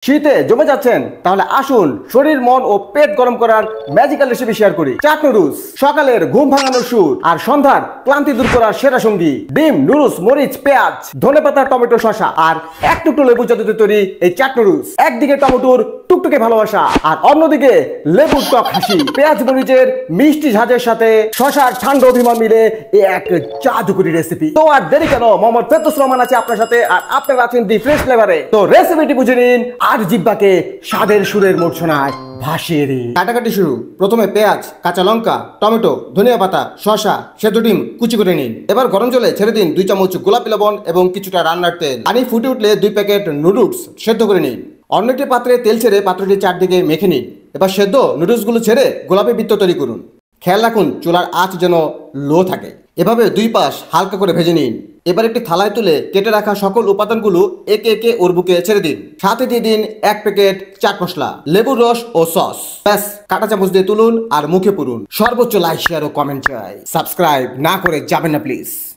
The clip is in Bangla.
শীতে জমে যাচ্ছেন? তাহলে আসুন শরীর মন ও পেট গরম করার ম্যাজিক্যাল রেসিপি শেয়ার করি। চাট নুডলস, সকালের ঘুম ভাঙানোর সুর আর সন্ধ্যার ক্লান্তি দূর করার সেরা সঙ্গী। ডিম, নুডলস, মরিচ, পেঁয়াজ, ধনেপাতা, টমেটো, শসা আর এক টুকরো লেবু জাতীয় তৈরি এই চাট নুডলস। একদিকে টমেটোর টুকটুকে ভালোবাসা আর অন্যদিকে লেবুর টক হাসি, পেঁয়াজ মরিচের মিষ্টি ঝাঁঝের সাথে শসার ঠান্ডা অভিমান মিলে এক জাদুকরি রেসিপি। তো আর দেরি কেন, মোহাম্মদ ফেরদৌস রহমান আছে আপনার সাথে আর আপনারা আছেন দি ফ্রেশ ফ্লেভারে। তো রেসিপিটি বুঝে নিন আর জিহ্বাকে স্বাদের সুরের মূর্ছনায় ভাসিয়ে দিন। কাটাকাটি শুরু। প্রথমে পেঁয়াজ, কাঁচা লঙ্কা, টমেটো, ধনিয়া পাতা, শসা, সেদ্ধ ডিম কুচি করে নিন। এবার গরম জলে ছেড়ে দিন 2 চামচ গোলাপি লবণ এবং কিছুটা রান্নার তেল। পানি ফুটে উঠলে 2 প্যাকেট নুডলস সেদ্ধ করে নিন। অন্য একটি পাত্রে তেল ছেড়ে পাত্রটি চারদিকে মেখে নিন। এবার সেদ্ধ নুডলসগুলো ছেড়ে গোলাপি বৃত্ত তৈরি করুন। খেয়াল রাখুন চুলার আঁচ যেন লো থাকে। এভাবে 2 পাশ হালকা করে ভেজে নিন। এবার একটি থালায় তুলে কেটে রাখা সকল উপাদানগুলো একে একে ওর বুকে ছেড়ে দিন। সাথে দিয়ে দিন 1 প্যাকেট চাট মশলা, লেবুর রস ও সস। ব্যাস, কাঁটা চামচ দিয়ে তুলুন আর মুখে পুরুন। সর্বোচ্চ লাইক, শেয়ার ও কমেন্ট চাই। সাবস্ক্রাইব না করে যাবেন না প্লিজ।